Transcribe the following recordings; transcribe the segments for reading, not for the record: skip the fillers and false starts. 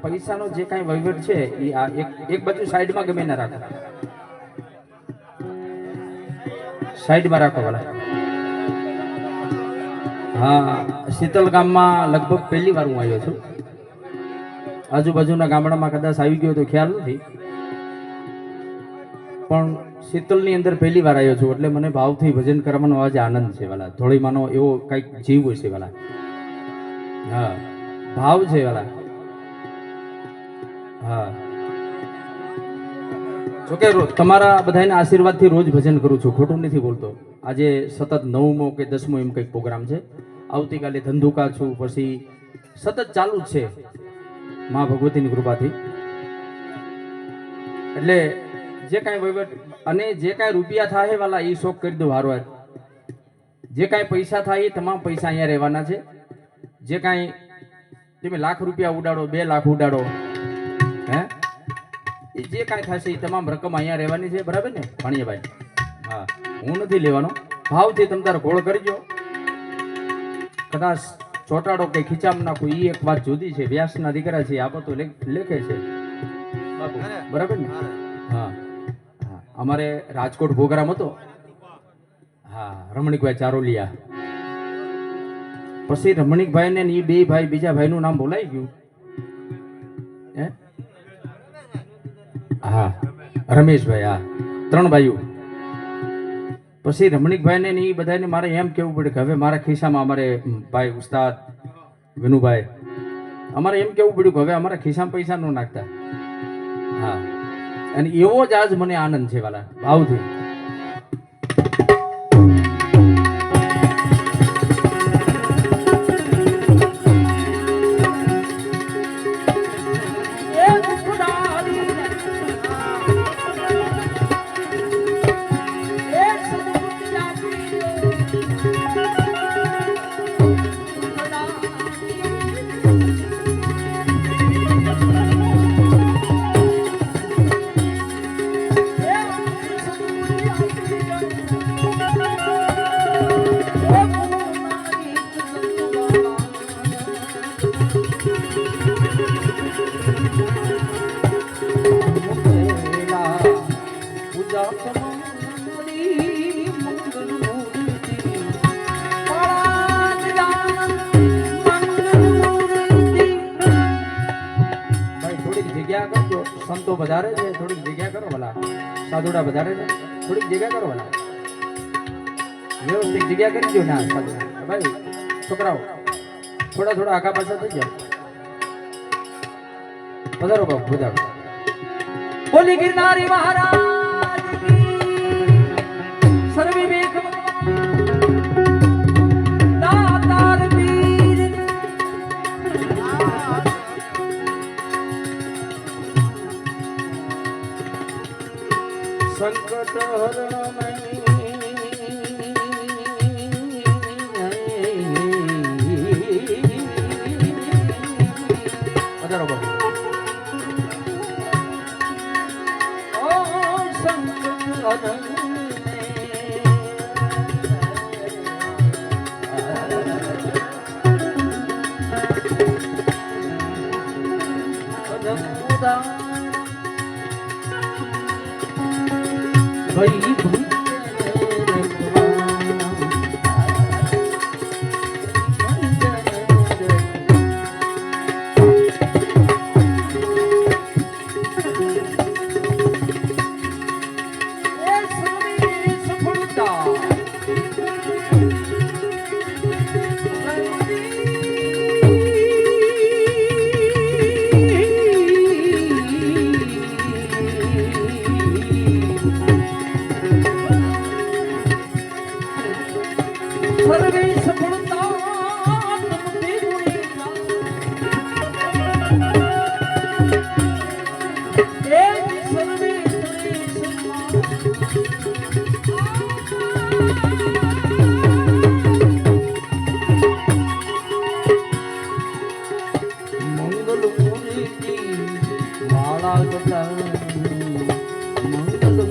પૈસાનો જે કાંઈ વહીવટ છે એ આ એક બાજુ સાઈડમાં ગમે ના રાખો, સાઈડમાં રાખો વાલા. હા, શીતલ ગામમાં લગભગ પહેલી વાર હું આવ્યો છું. આજુબાજુના ગામડામાં કદાચ આવી ગયો તો ખ્યાલ નથી, પણ શીતલની અંદર પહેલી વાર આવ્યો છું એટલે મને ભાવથી ભજન કરવાનો આજે આનંદ છે વાલા. ધોળીમાનો એવો કંઈક જીવ હોય છે વાલા. હા, ભાવ છે વાલા. હા, જોકે તમારા બધાના આશીર્વાદથી રોજ ભજન કરું છું, ખોટું નથી બોલતો. આજે સતત 9મો કે 10મો એમ કંઈક પ્રોગ્રામ છે. આવતીકાલે ધંધુકા છું, પછી સતત ચાલુ જ છે મા ભગવતીની કૃપાથી. એટલે જે કાંઈ વહીવટ અને જે કાંઈ રૂપિયા થાય વાલા એ શોખ કરી દો હારવાર. જે કાંઈ પૈસા થાય એ તમામ પૈસા અહીંયા રહેવાના છે. જે કાંઈ તમે લાખ રૂપિયા ઉડાડો, 2 લાખ ઉડાડો, હે એ જે કાંઈ થશે એ તમામ રકમ અહીંયા રહેવાની છે. બરાબર ને ભાણિયાભાઈ? હા, હું નથી લેવાનો. ભાવથી તમે તારે ઘોળ કરજો. કદાચ ચોટાડો કે ખીચામાં નાખો એ એક વાત જુદી છે. વ્યાસના દીકરા છે, આ બધું લેખે છે બાપુ. બરાબર ને? હા, અમારે રાજકોટ પ્રોગ્રામ હતો. હા, રમણીકભાઈ ચારોલિયા. પછી રમણીકભાઈ ને એ 2 ભાઈ, બીજા ભાઈનું નામ બોલાઈ ગયું. હે? હા, રમેશભાઈ. હા, 3 ભાઈઓ. પછી રમણીકભાઈ ને એ બધાને મારે એમ કેવું પડે કે હવે મારા ખિસ્સામાં, અમારે ભાઈ ઉસ્તાદ વિનુભાઈ, અમારે એમ કેવું પડ્યું કે હવે અમારા ખિસ્સામાં પૈસા ન નાખતા. હા, અને એવો જ આજ મને આનંદ છે વાલા, ભાવથી. સંતો વધારે છે, થોડીક જગ્યા કરો ભલા. સાધુડા વધારે છે, થોડીક જગ્યા કરો ભલા. વ્યવસ્થિત જગ્યા કરી દો ના સાધુડા. ભાઈ છોકરાઓ થોડા થોડા આખા પાછા થઈ જાય. પધારો બાપુ, પધારો. બોલી ગિરનારી મહારાજ સર્વે વેખ દાતાર પીર. સંકટ હરણ પધારો બાપુ. ઓ સંકટ હરણ ભાઈ મંગલ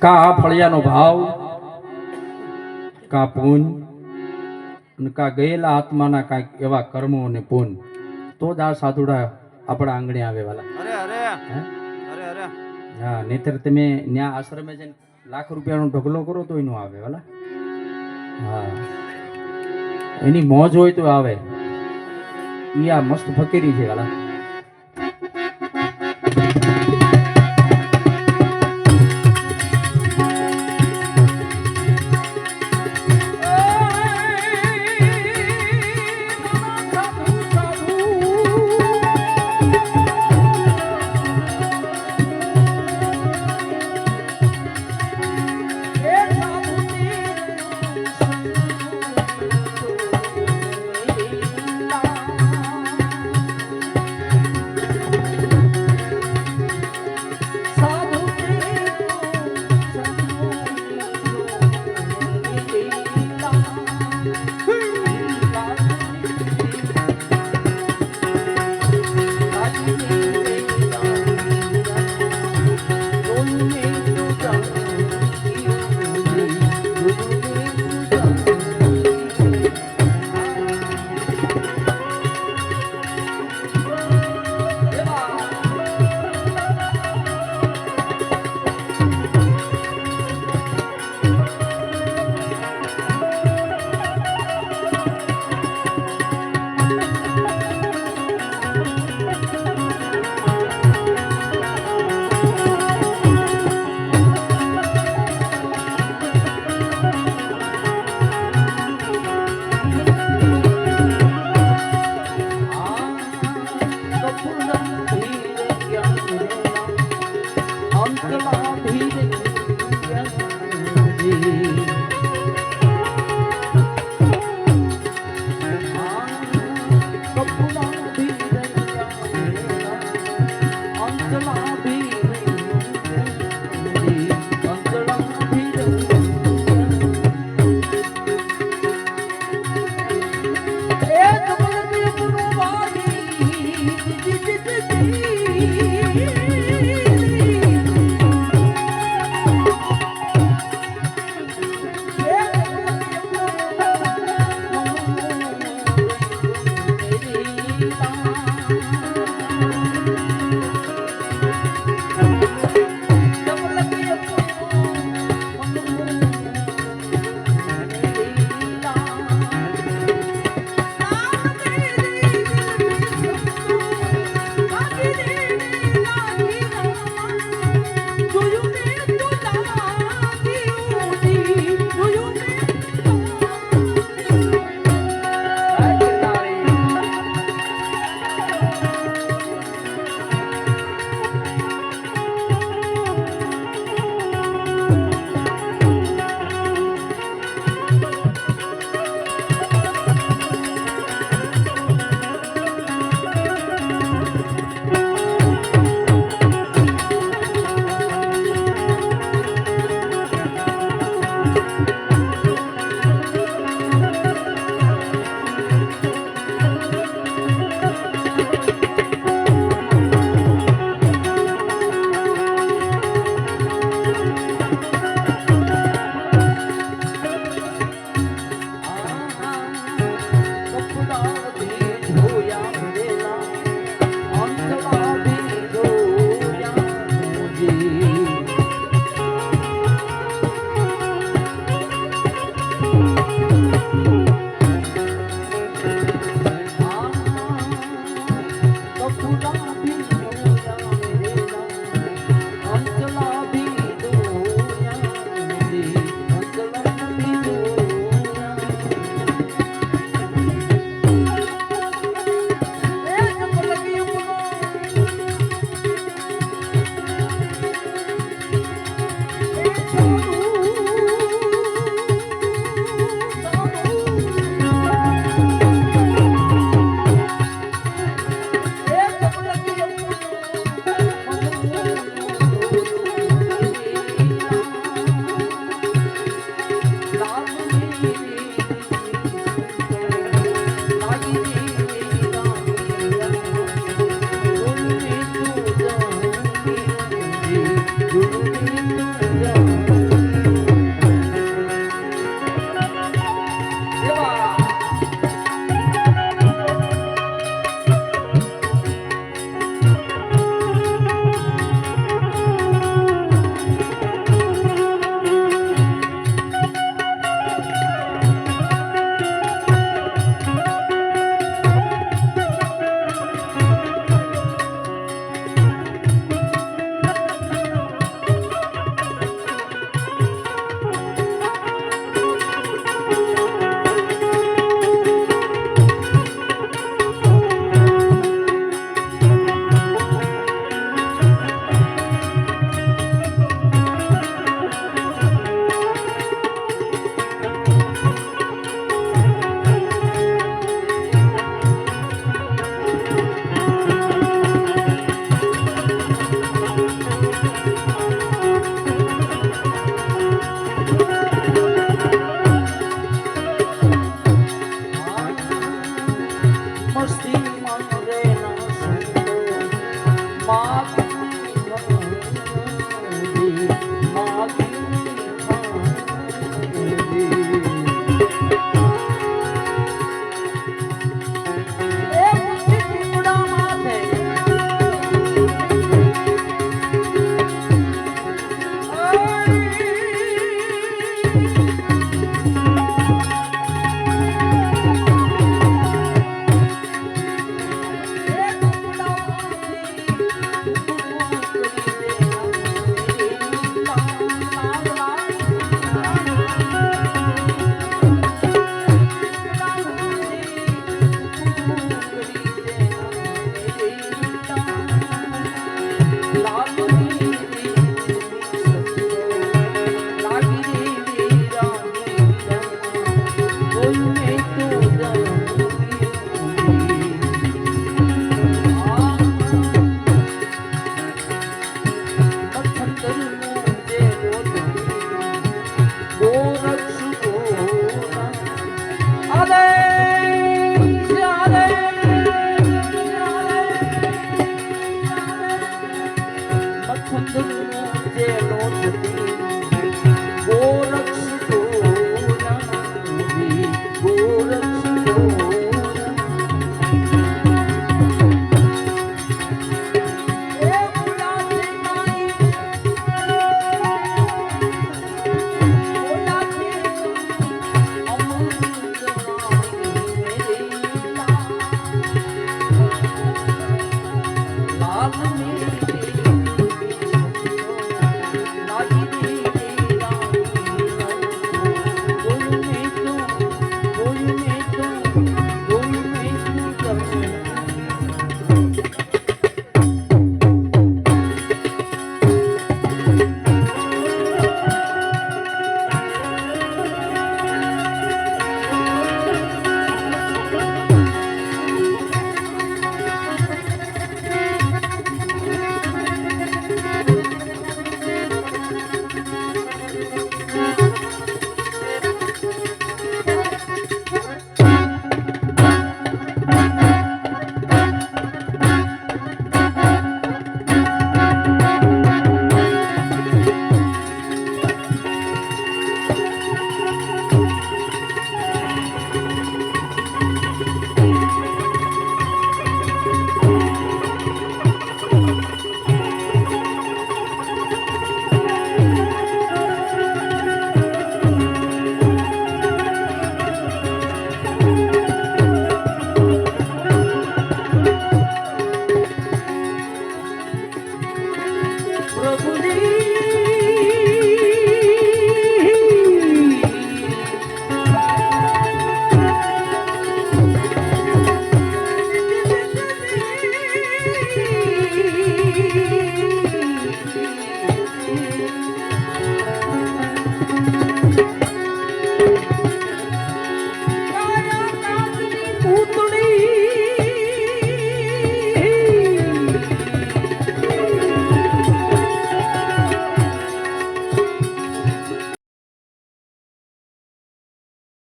કા આ ફળિયાનો ભાવ, કા પૂન, અને કા ગયેલા આત્માના કાંઈક એવા કર્મો અને પૂન, તો જ આ સાધુડા આપણા આંગણે આવે વાલા. હા, નહીતર તમે ન્યા આશ્રમે જઈને ₹1,00,000 ઢગલો કરો તો એનું આવે વાલા. હા, એની મોજ હોય તો આવે. ઈ આ મસ્ત ફકીરી છે વાલા.